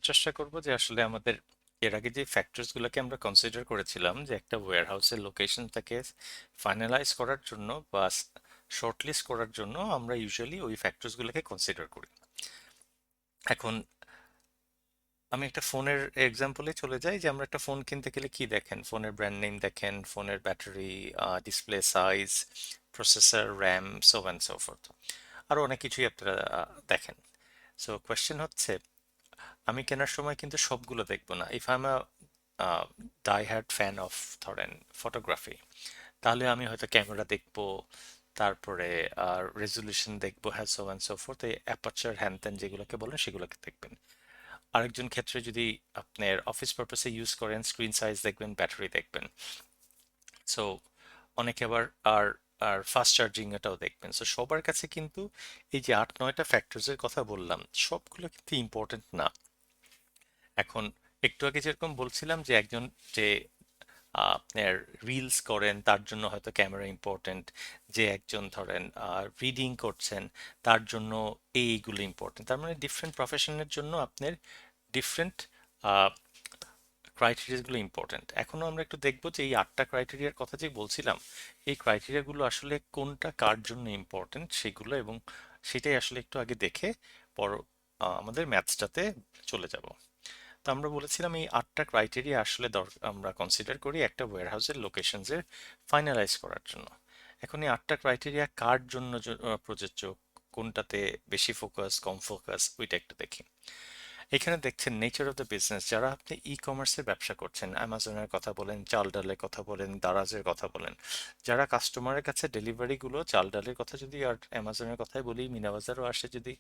চেষ্টা করব যে আসলে আমাদের এর আগে যে ফ্যাক্টরস গুলোকে আমরা কনসিডার করেছিলাম যে একটা ওয়্যার হাউসের লোকেশনটাকে ফাইনালাইজ করার জন্য বা শর্টলিস্ট করার জন্য আমরা ইউজুয়ালি ওই ফ্যাক্টরস গুলোকে কনসিডার করি। এখন আমি একটা ফোনের এক্সাম্পলে চলে যাই যে আমরা একটা ফোন কিনতে গেলে কি দেখেন, ফোনের ব্র্যান্ড নেম দেখেন, ফোনের battery, display size, processor, RAM, so and so fourth. আরো অনেক কিছুই আপনারা দেখেন। সো কোয়েশ্চেন হচ্ছে, আমি কেনার সময় কিন্তু সবগুলো দেখবো না। If I am a die hard fan of, ধরেন, ফটোগ্রাফি, তাহলে আমি হয়তো ক্যামেরা দেখবো, তারপরে রেজলিউশন দেখবো, হ্যাঁ, সো অ্যান্ড সো ফোর্থ, এই অ্যাপারচার হ্যান ত্যান যেগুলোকে বলেন সেগুলোকে দেখবেন। আরেকজন ক্ষেত্রে যদি আপনার অফিস পারপাসে ইউজ করেন, স্ক্রিন সাইজ দেখবেন, ব্যাটারি দেখবেন। সো অনেকে আবার আর আর ফাস্ট চার্জিং এটাও দেখবেন। সো সবার কাছে কিন্তু এই যে ৮-৯টা ফ্যাক্টরস এর কথা বললাম, সবগুলো কিন্তু ইম্পর্টেন্ট না। এখন একটু আগে যেরকম বলছিলাম যে একজন যে আপনার রিলস করেন তার জন্য হয়তো ক্যামেরা ইম্পর্টেন্ট, যে একজন ধরেন রিডিং করছেন তার জন্য এইগুলো ইম্পর্টেন্ট। তার মানে ডিফারেন্ট প্রফেশনের জন্য আপনার ডিফারেন্ট ক্রাইটেরিয়াগুলো ইম্পর্টেন্ট। এখনো আমরা একটু দেখবো যে এই ৮টা ক্রাইটেরিয়ার কথা যে বলছিলাম, এই ক্রাইটেরিয়াগুলো আসলে কোনটা কার জন্য ইম্পর্টেন্ট সেগুলো, এবং সেটাই আসলে একটু আগে দেখে পর আমাদের ম্যাথসটাতে চলে যাব। তো আমরা বলেছিলাম এই ৮টা ক্রাইটেরিয়া আসলে আমরা কনসিডার করি একটা ওয়্যারহাউসের লোকেশনসের ফাইনালাইজ করার জন্য। এখন এই ৮টা ক্রাইটেরিয়া কার জন্য প্রযোজ্য, কোনটাতে বেশি ফোকাস কম ফোকাস, ওইটা একটু দেখি। এখানে দেখছেন নেচার অফ দ্য বিজনেস। যারা আপনি ই কমার্সের ব্যবসা করছেন, অ্যামাজনের কথা বলেন, চাল ডালের কথা বলেন, দারাজের কথা বলেন, যারা কাস্টমারের কাছে ডেলিভারি গুলো, চাল ডালের কথা যদি আর অ্যামাজনের কথাই বলি, মিনাবাজারও আসে, যদি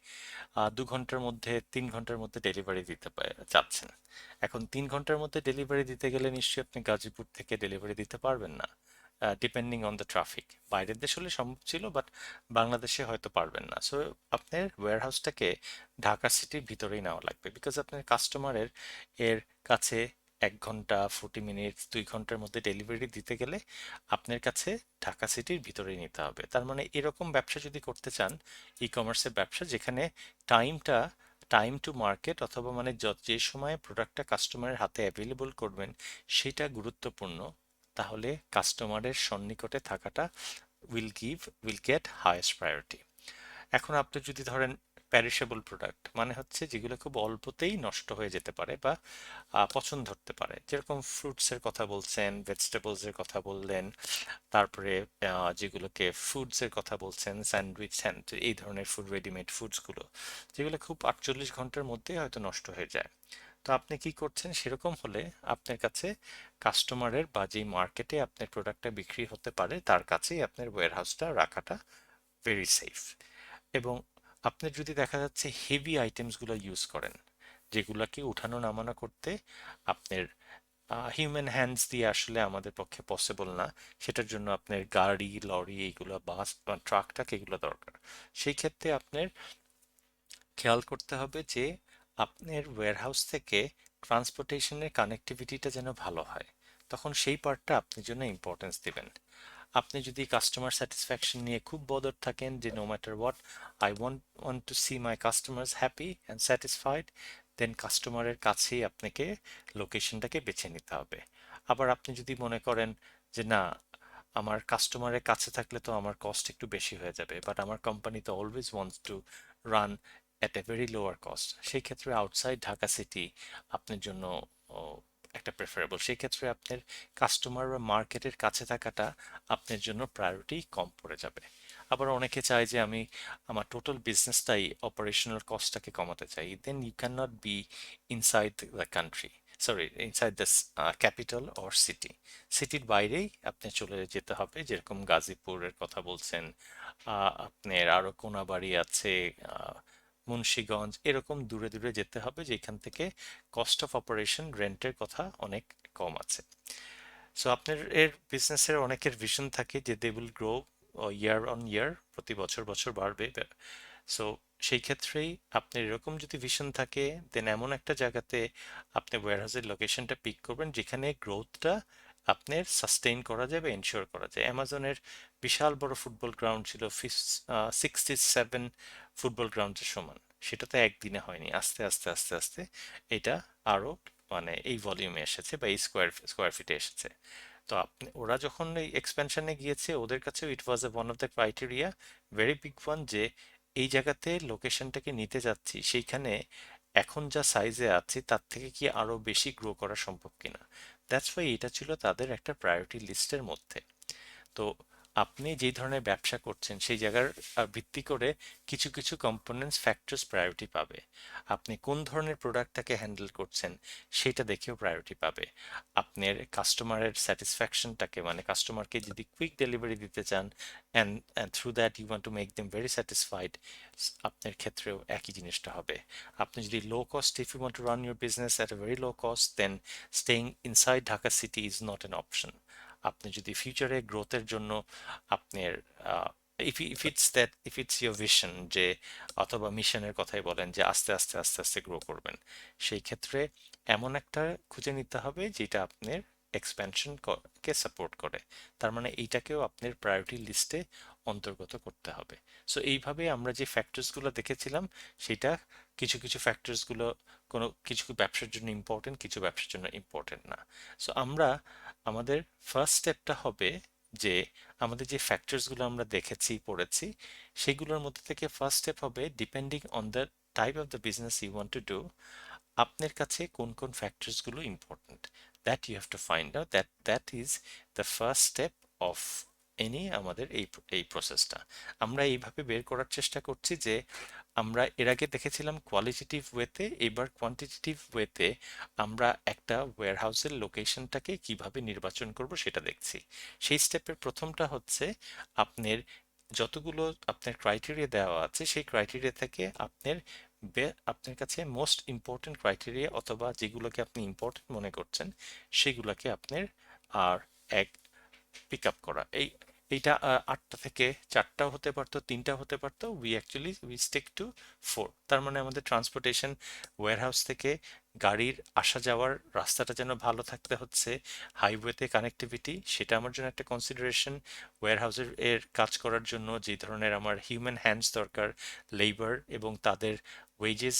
২ ঘন্টার মধ্যে ৩ ঘন্টার মধ্যে ডেলিভারি দিতে চাচ্ছেন। এখন ৩ ঘন্টার মধ্যে ডেলিভারি দিতে গেলে নিশ্চয়ই আপনি গাজীপুর থেকে ডেলিভারি দিতে পারবেন না, ডিপেন্ডিং অন দ্য ট্রাফিক। বাইরের দেশ হলে সম্ভব ছিল, বাট বাংলাদেশে হয়তো পারবেন না। সো আপনার ওয়্যারহাউসটাকে ঢাকা সিটির ভিতরেই নেওয়া লাগবে, বিকজ আপনার কাস্টমারের এর কাছে ১ ঘন্টা ৪০ মিনিট ২ ঘন্টার মধ্যে ডেলিভারি দিতে গেলে আপনার কাছে ঢাকা সিটির ভিতরেই নিতে হবে। তার মানে এরকম ব্যবসা যদি করতে চান, ই কমার্সের ব্যবসা যেখানে টাইমটা, টাইম টু মার্কেট, অথবা মানে যে সময়ে প্রোডাক্টটা কাস্টমারের হাতে অ্যাভেলেবল করবেন সেটা গুরুত্বপূর্ণ, তাহলে কাস্টমারের সন্নিকটে থাকাটা উইল গেট হাইয়েস্ট প্রায়োরিটি। এখন আপনি যদি ধরেন প্যারিশেবল প্রোডাক্ট, মানে হচ্ছে যেগুলো খুব অল্পতেই নষ্ট হয়ে যেতে পারে বা পচন ধরতে পারে, যেরকম ফ্রুটসের কথা বলছেন, ভেজিটেবলসের কথা বললেন, তারপরে যেগুলোকে ফুডসের কথা বলছেন, স্যান্ডউইচ এই ধরনের ফুড, রেডিমেড ফুডসগুলো যেগুলো খুব ৪৮ ঘন্টার মধ্যে হয়তো নষ্ট হয়ে যায়। তো আপনি কি করছেন, সেরকম হলে আপনার কাছে কাস্টমারের বা যেই মার্কেটে আপনার প্রোডাক্টটা বিক্রি হতে পারে তার কাছেই আপনার ওয়্যারহাউসটা রাখাটা ভেরি সেফ। এবং আপনি যদি দেখা যাচ্ছে হেভি আইটেমসগুলো ইউজ করেন, যেগুলোকে উঠানো নামানো করতে আপনার হিউম্যান হ্যান্ডস দিয়ে আসলে আমাদের পক্ষে পসিবল না, সেটার জন্য আপনার গাড়ি, লরি, এইগুলো, বাস বা ট্রাক টাক এগুলো দরকার। সেই ক্ষেত্রে আপনার খেয়াল করতে হবে যে আপনার ওয়্যারহাউস থেকে ট্রান্সপোর্টেশনের কানেক্টিভিটিটা যেন ভালো হয়, তখন সেই পার্টটা আপনি জন্য ইম্পর্টেন্স দিবেন। আপনি যদি কাস্টমার স্যাটিসফ্যাকশন নিয়ে খুব বদর থাকেন যে no matter what, I want to see my customers happy and satisfied, then কাস্টমারের কাছেই আপনাকে লোকেশনটাকে বেছে নিতে হবে। আবার আপনি যদি মনে করেন যে না, আমার কাস্টমারের কাছে থাকলে তো আমার কস্ট একটু বেশি হয়ে যাবে, বাট আমার কোম্পানি তো always wants to run at a very lower cost, সেই ক্ষেত্রে আউটসাইড ঢাকা সিটি আপনার জন্য ও, একটা প্রেফারেবল। সেই ক্ষেত্রে আপনার কাস্টমার বা মার্কেটের কাছে থাকাটা আপনার জন্য প্রায়োরিটি কম পড়ে যাবে। আবার অনেকে চায় যে আমি আমার টোটাল বিজনেসটাই, অপারেশনাল কস্টটাকে কমাতে চাই, then you can not be inside the country, sorry, inside the capital or city. সিটির বাইরেই আপনি চলে যেতে হবে, যেরকম গাজীপুরের কথা বলছেন, আপনার আরো কোনাবাড়ি আছে, মুন্সিগঞ্জ, এরকম দূরে দূরে যেতে হবে যেখান থেকে কস্ট অফ অপারেশন, রেন্টের কথা অনেক কম আছে। সো আপনার এর বিজনেসের অনেকের ভিশন থাকে যে they will grow year on year, প্রতি বছর বছর বাড়বে। সো সেই ক্ষেত্রেই আপনার এরকম যদি ভিশন থাকে, দেন এমন একটা জায়গাতে আপনি ওয়্যারহাউসের লোকেশনটা পিক করবেন যেখানে গ্রোথটা আপনার সাস্টেইন করা যাবে, এনশিওর করা যায়। অ্যামাজনের বিশাল বড় ফুটবল গ্রাউন্ড ছিল, 67 ফুটবল গ্রাউন্ডের সমান। সেটা তো একদিনে হয়নি, আস্তে আস্তে আস্তে আস্তে এটা আরো মানে এই ভলিউমে এসেছে বা এই স্কোয়ার ফিটে এসেছে। তো আপনি ওরা যখন এই এক্সপেনশনে গিয়েছে ওদের কাছেও it was a one of the criteria, very big one, যে এই জায়গাতে লোকেশনটাকে নিতে যাচ্ছি সেইখানে এখন যা সাইজে আছে তার থেকে কি আরো বেশি গ্রো করা সম্ভব কিনা। দ্যাটস ওয়াই এটা ছিল তাদের একটা প্রায়োরিটি লিস্টের মধ্যে। তো আপনি যেই ধরনের ব্যবসা করছেন সেই জায়গার ভিত্তি করে কিছু কিছু কম্পোনেন্টস ফ্যাক্টরস প্রায়োরিটি পাবে। আপনি কোন ধরনের প্রোডাক্টটাকে হ্যান্ডেল করছেন সেটা দেখেও প্রায়োরিটি পাবে। আপনার কাস্টমারের স্যাটিসফ্যাকশনটাকে, মানে কাস্টমারকে যদি কুইক ডেলিভারি দিতে চান and through that you want to make them very satisfied, আপনার ক্ষেত্রেও একই জিনিসটা হবে। আপনি যদি low cost, if you want to run your business at a very low cost, then staying inside Dhaka city is not an option. আপনি যদি ফিউচারে গ্রোথের জন্য আপনার ইফ ইটস ইয়োর ভিশন, যে অথবা মিশনের কথাই বলেন যে আস্তে আস্তে আস্তে আস্তে গ্রো করবেন, সেই ক্ষেত্রে এমন একটা খুঁজে নিতে হবে যেটা আপনার এক্সপ্যানশন কে সাপোর্ট করে। তার মানে এইটাকেও আপনার প্রায়োরিটি লিস্টে অন্তর্গত করতে হবে। সো এইভাবে আমরা যে ফ্যাক্টরসগুলো দেখেছিলাম সেটা, কিছু কিছু ফ্যাক্টরসগুলো কোনো কিছু ব্যবসার জন্য ইম্পর্টেন্ট, কিছু ব্যবসার জন্য ইম্পর্টেন্ট না। সো আমরা আমাদের ফার্স্ট স্টেপটা হবে যে আমাদের যে ফ্যাক্টরসগুলো আমরা দেখেছি পড়েছি সেগুলোর মধ্যে থেকে ফার্স্ট স্টেপ হবে, depending on the type of the business you want to do, আপনার কাছে কোন কোন ফ্যাক্টরসগুলো important, that you have to find out, that is the first step of any আমাদের এই প্রসেসটা। আমরা এইভাবে বের করার চেষ্টা করছি যে আমরা এর আগে দেখেছিলাম কোয়ালিটেটিভ ওয়েতে, এবার কোয়ান্টিটেটিভ ওয়েতে আমরা একটা ওয়্যারহাউসের লোকেশনটাকে কিভাবে নির্বাচন করব সেটা দেখছি। সেই স্টেপের প্রথমটা হচ্ছে আপনার যতগুলো আপনার ক্রাইটেরিয়া দেওয়া আছে সেই ক্রাইটেরিয়া থেকে আপনার কাছে মোস্ট ইম্পর্টেন্ট ক্রাইটেরিয়া অথবা যেগুলোকে আপনি ইম্পর্টেন্ট মনে করছেন সেগুলোকে আপনার আর এক পিক আপ করা। এইটা 8টা থেকে 4টাও হতে পারতো, 3টা হতে পারতো, উই স্টিক টু 4। তার মানে আমাদের ট্রান্সপোর্টেশন, ওয়্যারহাউস থেকে গাড়ির আসা যাওয়ার রাস্তাটা যেন ভালো থাকতে হচ্ছে, হাইওয়েতে কানেক্টিভিটি সেটা আমার জন্য একটা কনসিডারেশন, ওয়্যারহাউসের কাজ করার জন্য যে ধরনের আমার হিউম্যান হ্যান্ডস দরকার, লেবার এবং তাদের ওয়েজেস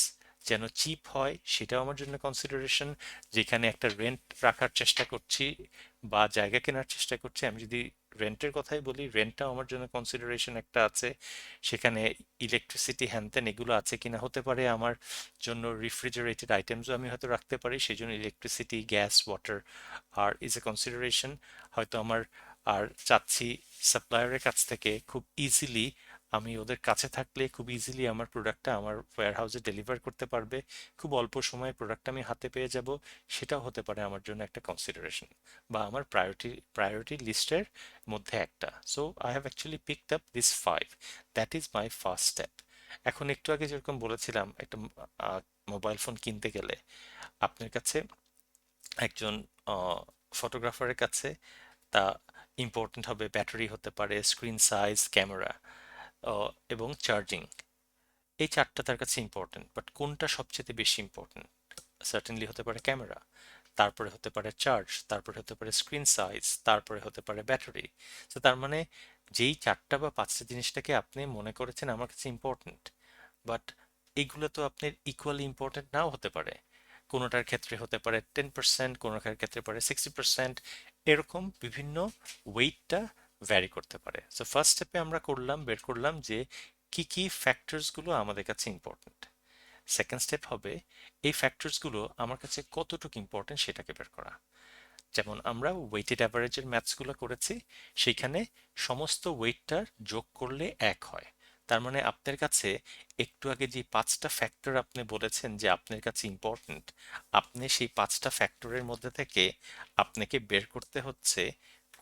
যেন চিপ হয় সেটাও আমার জন্য কনসিডারেশন। যেখানে একটা রেন্ট রাখার চেষ্টা করছি বা জায়গা কেনার চেষ্টা করছি, আমি যদি রেন্টের কথাই বলি, রেন্টটাও আমার জন্য কনসিডারেশন একটা আছে। সেখানে ইলেকট্রিসিটি হ্যানত্যান এগুলো আছে কিনা, হতে পারে আমার জন্য রেফ্রিজারেটেড আইটেমসও আমি হয়তো রাখতে পারি, সেই জন্য ইলেকট্রিসিটি, গ্যাস, ওয়াটার আর ইজ এ কনসিডারেশন। হয়তো আমার আর চাচ্ছি সাপ্লায়ারের কাছ থেকে খুব ইজিলি, আমি ওদের কাছে থাকলে খুব ইজিলি আমার প্রোডাক্টটা আমার ওয়্যারহাউসে ডেলিভার করতে পারবে, খুব অল্প সময়ে প্রোডাক্টটা আমি হাতে পেয়ে যাব, সেটাও হতে পারে আমার জন্য একটা কনসিডারেশন বা আমার প্রায়োরিটি লিস্টের মধ্যে একটা। So I have actually picked up this 5, that is my first step. এখন একটু আগে যেরকম বলেছিলাম, একটা মোবাইল ফোন কিনতে গেলে আপনার কাছে একজন ফটোগ্রাফারের কাছে তা ইম্পর্টেন্ট হবে, ব্যাটারি হতে পারে, স্ক্রিন সাইজ, ক্যামেরা এবং চার্জিং। এই 4টা তার কাছে ইম্পর্টেন্ট, বাট কোনটা সবচেয়ে বেশি ইম্পর্টেন্ট? সার্টেনলি হতে পারে ক্যামেরা, তারপরে হতে পারে চার্জ, তারপরে হতে পারে স্ক্রিন সাইজ, তারপরে হতে পারে ব্যাটারি। তো তার মানে যেই 4টা বা 5টা জিনিসটাকে আপনি মনে করেছেন আমার কাছে ইম্পর্টেন্ট, বাট এইগুলো তো আপনার ইকুয়ালি ইম্পর্টেন্ট নাও হতে পারে। কোনোটার ক্ষেত্রে হতে পারে 10%, কোনোটার ক্ষেত্রে পারে 60%, এরকম বিভিন্ন ওয়েটটা ভ্যারি করতে পারে। সো ফার্স্ট স্টেপে আমরা বের করলাম যে কি কি ফ্যাক্টরসগুলো আমাদের কাছে ইম্পর্টেন্ট। সেকেন্ড স্টেপ হবে এই ফ্যাক্টরসগুলো আমার কাছে কতটুকু ইম্পর্টেন্ট সেটাকে বের করা। যেমন আমরা ওয়েটেড অ্যাভারেজের ম্যাথসগুলো করেছি, সেইখানে সমস্ত ওয়েটটার যোগ করলে 1 হয়। তার মানে আপনার কাছে একটু আগে যে 5টা ফ্যাক্টর আপনি বলেছেন যে আপনার কাছে ইম্পর্টেন্ট, আপনি সেই 5টা ফ্যাক্টরের মধ্যে থেকে আপনাকে বের করতে হচ্ছে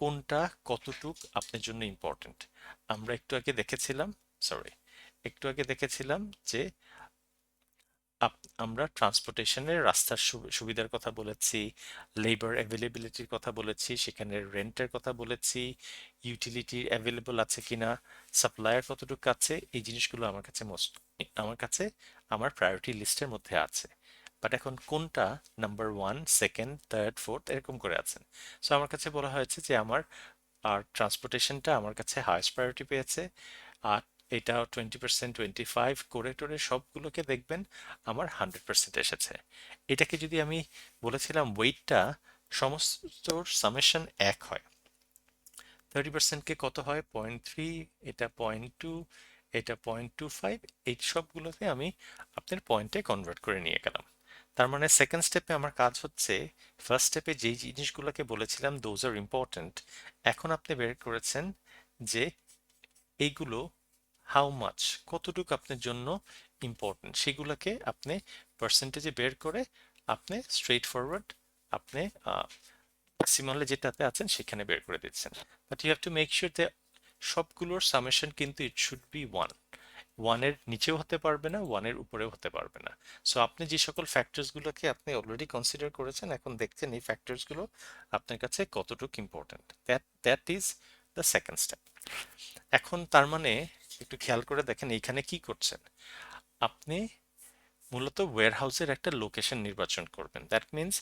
কোনটা কতটুক আপনার জন্য ইম্পর্টেন্ট। আমরা একটু আগে দেখেছিলাম যে আমরা ট্রান্সপোর্টেশনের রাস্তার সুবিধার কথা বলেছি, লেবার অ্যাভেলেবিলিটির কথা বলেছি, সেখানে রেন্টের কথা বলেছি, ইউটিলিটি অ্যাভেলেবল আছে কিনা, সাপ্লায়ার কতটুকু আছে, এই জিনিসগুলো আমার কাছে আমার প্রায়োরিটি লিস্টের মধ্যে আছে। বাট এখন কোনটা নাম্বার 1, সেকেন্ড, থার্ড, ফোর্থ এরকম করে আছেন। সো আমার কাছে বলা হয়েছে যে আমার ট্রান্সপোর্টেশনটা আমার কাছে হাইয়েস্ট প্রায়োরিটি পেয়েছে। আর এটাও 20%, 25 করে টোরে সবগুলোকে দেখবেন আমার 100% এসেছে। এটাকে যদি আমি বলেছিলাম ওয়েটটা সমস্তর সামেশন এক হয়, 30%কে কত হয় 0.3, এটা 0.2, এটা 0.25, এই সবগুলোকে আমি আপনার পয়েন্টে কনভার্ট করে নিয়ে গেলাম। তার মানে সেকেন্ড স্টেপে আমার কাজ হচ্ছে ফার্স্ট স্টেপে যেই জিনিসগুলোকে বলেছিলাম দোজ আর ইম্পর্ট্যান্ট, এখন আপনি বের করেছেন যে এইগুলো হাউ মাচ, কতটুকু আপনার জন্য ইম্পর্টেন্ট, সেগুলোকে আপনি পার্সেন্টেজে বের করে আপনি স্ট্রেইট ফরওয়ার্ড আপনি ডেসিমালে যেটাতে আছেন সেখানে বের করে দিচ্ছেন। But you have to make sure যে সবগুলোর সামেশন কিন্তু ইট শুড বি ওয়ান, ওয়ানের নিচেও হতে পারবে না, ওয়ানের উপরেও হতে পারবে না। সো আপনি যে সকল ফ্যাক্টরসগুলোকে আপনি অলরেডি কনসিডার করেছেন, এখন দেখছেন এই ফ্যাক্টরসগুলো আপনার কাছে কতটুকু important, that is the second step. এখন তার মানে একটু খেয়াল করে দেখেন এইখানে কি করছেন আপনি, মূলত ওয়্যারহাউসের একটা লোকেশন নির্বাচন করবেন। দ্যাট মিন্স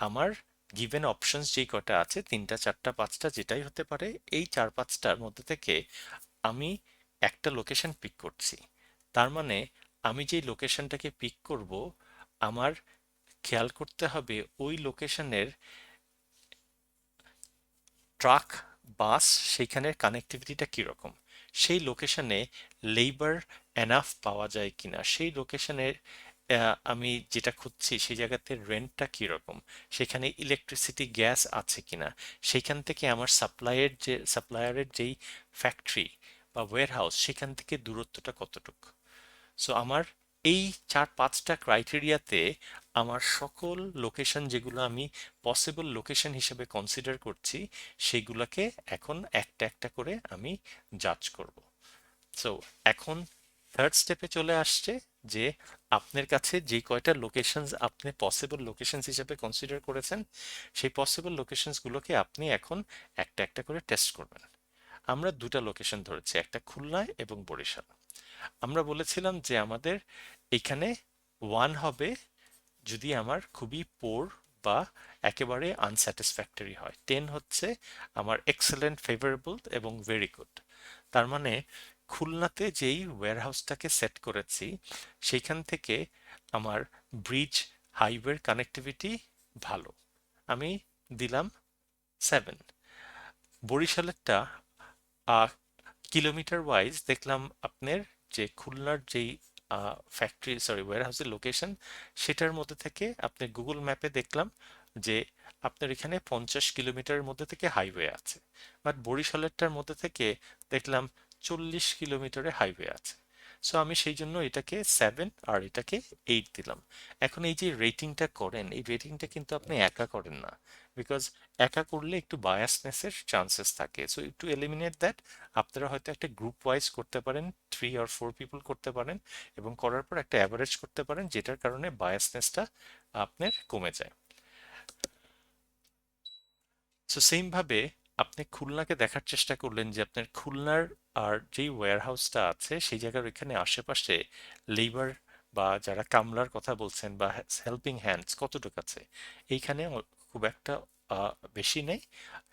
আমার গিভেন অপশনস যেই কটা আছে, তিনটা চারটা পাঁচটা যেটাই হতে পারে, এই চার পাঁচটার মধ্যে থেকে আমি একটা লোকেশন পিক করছি। তার মানে আমি যেই লোকেশনটাকে পিক করব, আমার খেয়াল করতে হবে ওই লোকেশনের ট্রাক, বাস, সেইখানের কানেক্টিভিটিটা কীরকম, সেই লোকেশনে লেবার এনাফ পাওয়া যায় কিনা, সেই লোকেশনের আমি যেটা খুঁজছি সেই জায়গাতে রেন্টটা কীরকম, সেখানে ইলেকট্রিসিটি গ্যাস আছে কিনা, সেইখান থেকে আমার সাপ্লায়ারের যেই ফ্যাক্টরি বা ওয়্যারহাউস সেখান থেকে দূরত্বটা কতটুকু। সো আমার এই চার পাঁচটা ক্রাইটেরিয়াতে আমার সকল লোকেশন যেগুলো আমি পসিবল লোকেশন হিসেবে কনসিডার করছি, সেগুলোকে এখন একটা একটা করে আমি জাজ করব। সো এখন থার্ড স্টেপে চলে আসছে যে আপনার কাছে যে কয়টা লোকেশনস আপনি পসিবল লোকেশনস হিসেবে কনসিডার করেছেন, সেই পসিবল লোকেশনসগুলোকে আপনি এখন একটা একটা করে টেস্ট করবেন। আমরা দুটা লোকেশন ধরেছি, একটা খুলনায় এবং বরিশাল। আমরা বলেছিলাম যে আমাদের এখানে ওয়ান হবে যদি আমার খুবই পোর বা একেবারে আনস্যাটিসফ্যাক্টরি হয়, 10 হচ্ছে আমার এক্সেলেন্ট, ফেভারেবল এবং ভেরি গুড। তার মানে খুলনাতে যেই ওয়্যারহাউসটাকে সেট করেছি সেইখান থেকে আমার ব্রিজ, হাইওয়ের কানেক্টিভিটি ভালো, আমি দিলাম 7। বরিশালেরটা কিলোমিটার ওয়াইজ দেখলাম আপনার যে খুলনার যেই ফ্যাক্টরি সরি ওয়্যারহাউসের লোকেশন, সেটার মধ্যে থেকে আপনি গুগল ম্যাপে দেখলাম যে আপনার এখানে 50 কিলোমিটারের মধ্যে থেকে হাইওয়ে আছে, বাট বরিশালেরটার মধ্যে থেকে দেখলাম 40 কিলোমিটারে হাইওয়ে আছে। সো আমি সেই জন্য এটাকে 7 আর এটাকে 8 দিলাম। এখন এই যে রেটিংটা করেন, এই রেটিংটা কিন্তু আপনি একা করেন না, বিকজ একা করলে একটু বায়াসনেসের চান্সেস থাকে। সো টু এলিমিনেট দ্যাট আপনারা হয়তো একটা গ্রুপ ওয়াইজ করতে পারেন, 3 or 4 পিপল করতে পারেন, এবং করার পর একটা অ্যাভারেজ করতে পারেন, যেটার কারণে বায়াসনেসটা আপনার কমে যায়। সো সেম ভাবে আপনি খুলনাকে দেখার চেষ্টা করলেন যে আপনার খুলনার আর যেই ওয়্যারহাউসটা আছে সেই জায়গার ওইখানে আশেপাশে লেবার বা যারা কামলার কথা বলছেন বা হেল্পিং হ্যান্ডস কতটুকু আছে, এইখানে খুব একটা বেশি নেই।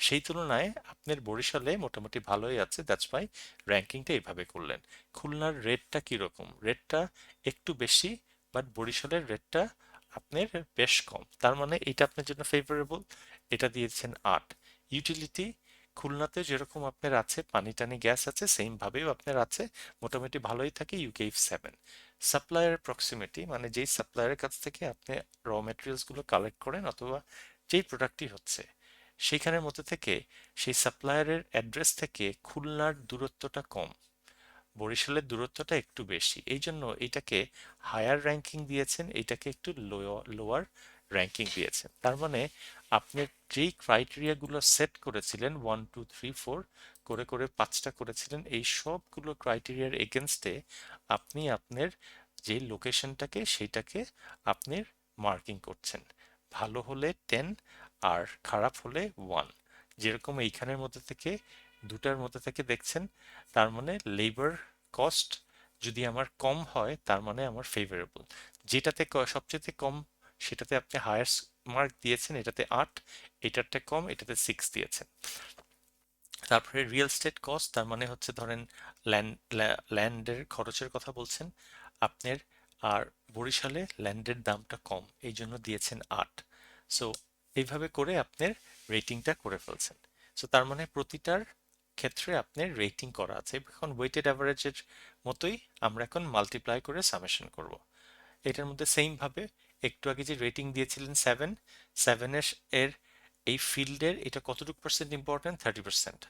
সেই তুলনায় আপনার বরিশালে মোটামুটি ভালোই আছে, দ্যাটস ওয়াই র্যাঙ্কিংটা এইভাবে করলেন। খুলনার রেটটা কীরকম, রেটটা একটু বেশি, বাট বরিশালের রেটটা আপনার বেশ কম, তার মানে এটা আপনার জন্য ফেভারেবল, এটা দিয়েছেন 8। ইউটিলিটি খুলনাতে যেরকম আপনার আছে, পানি টানি গ্যাস আছে, সেম ভাবেও আপনার আছে, মোটামুটি ভালোই থাকে, ইউ গেভ 7। সাপ্লায়ার প্রক্সিমিটি মানে যেই সাপ্লায়ারের কাছ থেকে আপনি র মেটেরিয়ালস গুলো কালেক্ট করেন অথবা যেই প্রোডাক্টই হচ্ছে সেইখানের মধ্যে থেকে সেই সাপ্লায়ারের অ্যাড্রেস থেকে খুলনার দূরত্বটা কম, বরিশালের দূরত্বটা একটু বেশি, এই জন্য এটাকে হায়ার র্যাঙ্কিং দিয়েছেন, এটাকে একটু লোয়ার র্যাঙ্কিং দিয়েছেন। তার মানে আপনি যেই ক্রাইটেরিয়াগুলো সেট করেছিলেন 1 2 3 4 করে করে পাঁচটা করেছিলেন, এই সবগুলো ক্রাইটেরিয়ার এগেনস্টে আপনি আপনার যে লোকেশনটাকে সেইটাকে আপনি মার্কিং করছেন, ভালো হলে 10 আর খারাপ হলে 1। যেরকম এইখানের মধ্যে থেকে দুটার মধ্যে থেকে দেখছেন, তার মানে লেবার কস্ট যদি আমার কম হয় তার মানে আমার ফেভারেবল, যেটাতে সবচেয়ে কম সেটাতে আপনি হায়ার মার্ক দিয়েছেন, এটাতে 8, এটাতে কম এটাতে 6 দিয়েছেন। তারপরে রিয়েল এস্টেট কস্ট, তার মানে হচ্ছে ধরেন ল্যান্ড ল্যান্ডের খরচের কথা বলছেন আপনার, আর বরিশালে ল্যান্ডের দামটা কম এই জন্য দিয়েছেন 8। সো এইভাবে করে আপনার রেটিংটা করে ফেলছেন। সো তার মানে প্রতিটার ক্ষেত্রে আপনার রেটিং করা আছে। এখন ওয়েটেড অ্যাভারেজের মতোই আমরা এখন মাল্টিপ্লাই করে সামেশন করব। এটার মধ্যে সেম ভাবে একটু আগে যে রেটিং দিয়েছিলেন 7, 7 এর এই ফিল্ডের এটা কতটুকু পার্সেন্ট ইম্পর্টেন্ট, 30%।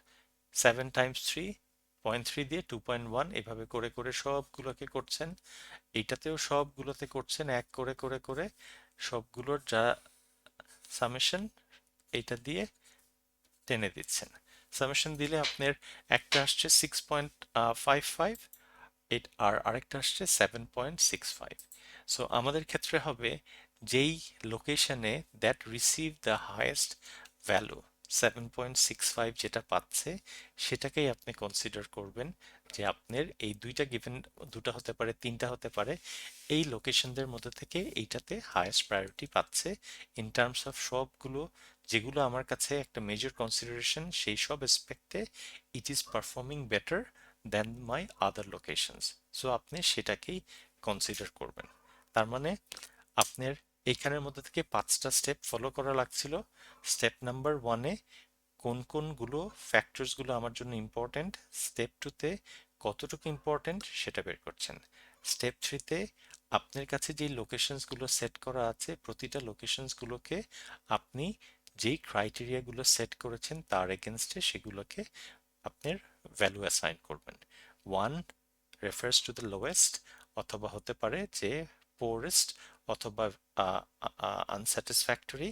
7 টাইমস 3.3 দিয়ে 2.1, এভাবে করে করে সবগুলোকে করছেন। এইটাতেও সবগুলোতে করছেন এক করে করে করে সবগুলোর যা সামেশন এইটা দিয়ে টেনে দিচ্ছেন। সামেশন দিলে আপনার একটা আসছে 6.55, আর আরেকটা আসছে 7.65। সো আমাদের ক্ষেত্রে হবে যেই লোকেশনে that receive the highest value 7.65 যেটা পাচ্ছে সেটাকেই আপনি কনসিডার করবেন যে আপনার এই দুইটা গিভেন, দুটা হতে পারে তিনটা হতে পারে, এই লোকেশনদের মধ্যে থেকে এইটাতে হাইয়েস্ট প্রায়োরিটি পাচ্ছে ইন টার্মস অফ সবগুলো যেগুলো আমার কাছে একটা মেজর কনসিডারেশন, সেই সব এসপেক্টে it is performing better than my other locations. So আপনি সেটাকেই কনসিডার করবেন। তার মানে আপনার এইখানের মধ্যে থেকে 5টা স্টেপ ফলো করা লাগছিল। স্টেপ নাম্বার 1-এ কোন কোনগুলো ফ্যাক্টরসগুলো আমার জন্য ইম্পর্ট্যান্ট, স্টেপ 2-তে কতটুকু ইম্পর্ট্যান্ট সেটা বের করছেন, স্টেপ 3-তে আপনার কাছে যেই লোকেশনসগুলো সেট করা আছে প্রতিটা লোকেশনসগুলোকে আপনি যেই ক্রাইটেরিয়াগুলো সেট করেছেন তার এগেনস্টে সেগুলোকে আপনার ভ্যালু অ্যাসাইন করবেন। 1 রেফার্স টু দ্য লোয়েস্ট, অথবা হতে পারে যে পোরেস্ট, অথবা আনস্যাটিসফ্যাক্টরি,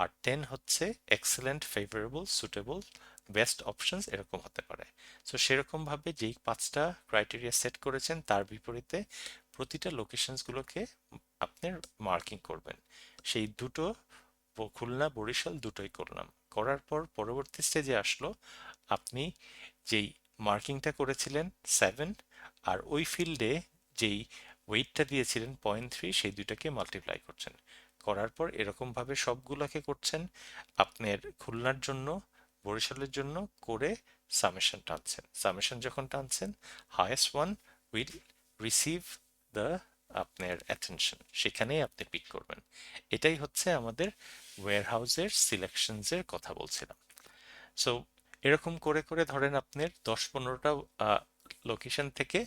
আর 10 হচ্ছে excellent, favourable, suitable, best options, এরকম হতে পারে। সো সেরকম ভাবে যেই 5টা ক্রাইটেরিয়া সেট করেছেন তার বিপরীতে প্রতিটা লোকেশনসগুলোকে আপনার মার্কিং করবেন। সেই দুটো খুলনা বরিশাল দুটোই করলাম। করার পর পরবর্তী স্টেজে আসলো আপনি যেই মার্কিংটা করেছিলেন 7, আর ওই ফিল্ডে যেই ওয়েটটা দিয়েছিলেন 0.3, সেই দুইটাকে মাল্টিপ্লাই করছেন। করার পর এরকম ভাবে সবগুলোকে করছেন আপনার খুলনার জন্য, বরিশালের জন্য করে সামেশন টানছেন। সামেশন যখন টানছেন highest one will receive the আপনার অ্যাটেনশন, সেখানেই আপনি পিক করবেন। এটাই হচ্ছে আমাদের ওয়্যারহাউসের সিলেকশনসের কথা বলছিলাম। সো এরকম করে করে ধরেন আপনার 10-15টা লোকেশন থেকে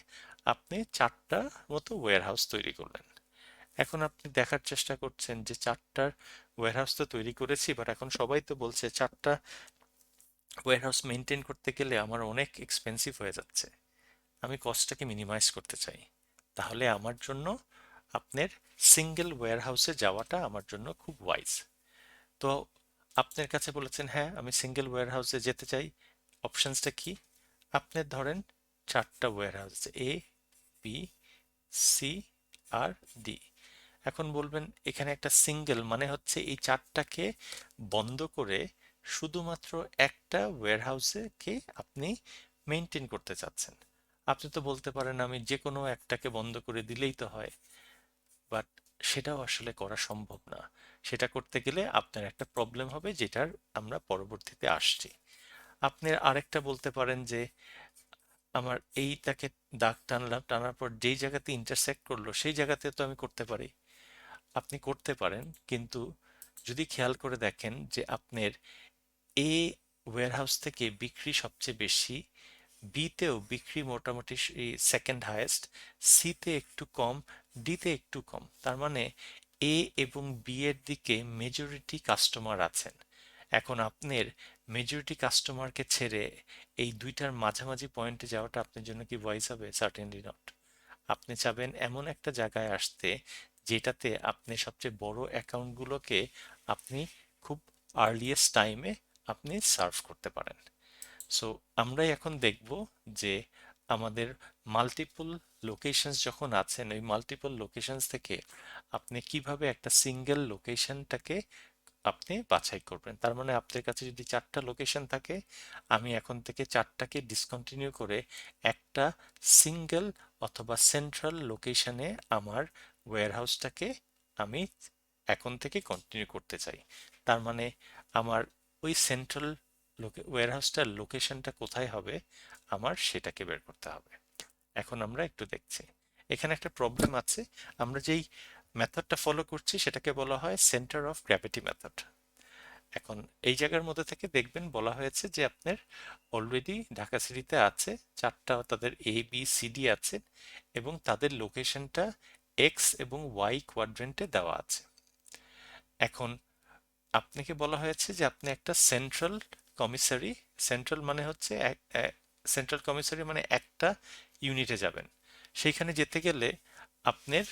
আপনি 4টা মতো ওয়্যারহাউস তৈরি করলেন। এখন আপনি দেখার চেষ্টা করছেন যে 4টার ওয়্যারহাউস তো তৈরি করেছি, বাট এখন সবাই তো বলছে 4টা ওয়্যারহাউস মেনটেন করতে গেলে আমার অনেক এক্সপেন্সিভ হয়ে যাচ্ছে, আমি কস্টটাকে মিনিমাইজ করতে চাই। তাহলে আমার জন্য আপনার সিঙ্গেল ওয়্যারহাউসে যাওয়াটা আমার জন্য খুব ওয়াইজ। তো আপনার কাছে বলেছেন হ্যাঁ আমি সিঙ্গেল ওয়্যারহাউসে যেতে চাই, অপশনসটা কি? আপনার ধরেন 4টা ওয়্যারহাউস, এ, বি, সি আর ডি। এখন বলবেন এখানে একটা সিঙ্গেল মানে হচ্ছে এই 4টাকে বন্ধ করে শুধুমাত্র একটা ওয়্যারহাউসে কে আপনি মেনটেন করতে চাচ্ছেন। আপনি তো বলতে পারেন আমি যে কোনো একটাকে বন্ধ করে দিলেই তো হয়, বাট সেটাও আসলে করা সম্ভব না। সেটা করতে গেলে আপনার একটা প্রবলেম হবে যেটার আমরা পরবর্তীতে আসছি। আপনি আরেকটা বলতে পারেন যে আমার এইটাকে দাগ টানলাম, টানার পর যেই জায়গাতে ইন্টারসেক্ট করলো সেই জায়গাতে তো আমি করতে পারি। আপনি করতে পারেন, কিন্তু যদি খেয়াল করে দেখেন যে আপনার এ ওয়্যারহাউস থেকে বিক্রি সবচেয়ে বেশি, বিতেও বিক্রি মোটামুটি সেকেন্ড হাইয়েস্ট, সিতে একটু কম, ডিতে একটু কম। তার মানে এ এবং বি এর দিকে মেজরিটি কাস্টমার আছেন। এখন আপনার মেজরিটি কাস্টমারকে ছেড়ে এই দুইটার মাঝামাঝি পয়েন্টে যাওয়াটা আপনার জন্য কি ওয়াইজ হবে? Certainly not. আপনি চাবেন এমন একটা জায়গায় আসতে যেটাতে আপনি সবচেয়ে বড় অ্যাকাউন্টগুলোকে আপনি খুব আর্লিয়েস্ট টাইমে আপনি সার্ভ করতে পারেন। সো আমরাই এখন দেখব যে আমাদের মাল্টিপল লোকেশনস যখন আছেন ওই মাল্টিপল লোকেশনস থেকে আপনি কিভাবে একটা সিঙ্গেল লোকেশনটাকে আপনি বাছাই করবেন। তার মানে আপনার কাছে যদি 4টা লোকেশন থাকে, আমি এখন থেকে 4টাকে ডিসকন্টিনিউ করে একটা সিঙ্গেল অথবা সেন্ট্রাল লোকেশনে আমার ওয়্যারহাউসটাকে আমি এখন থেকে কন্টিনিউ করতে চাই। তার মানে আমার ওই সেন্ট্রাল ওয়্যারহাউসটার লোকেশনটা কোথায় হবে আমার সেটাকে বের করতে হবে। এখন আমরা একটু দেখছি এখানে একটা প্রবলেম আছে। আমরা যেই মেথডটা ফলো করছি সেটাকে বলা হয় সেন্টার অফ গ্র্যাভিটি মেথড। এখন এই জায়গার মধ্যে থেকে দেখবেন বলা হয়েছে যে আপনার অলরেডি ঢাকা সিটিতে আছে চারটা, তাদের এ বি সি ডি আছে এবং তাদের লোকেশনটা এক্স এবং ওয়াই কোয়াড্রেন্টে দেওয়া আছে। এখন আপনাকে বলা হয়েছে যে আপনি একটা সেন্ট্রাল কমিসারি, সেন্ট্রাল মানে হচ্ছে সেন্ট্রাল কমিসারি মানে একটা ইউনিটে যাবেন। সেইখানে যেতে গেলে আপনার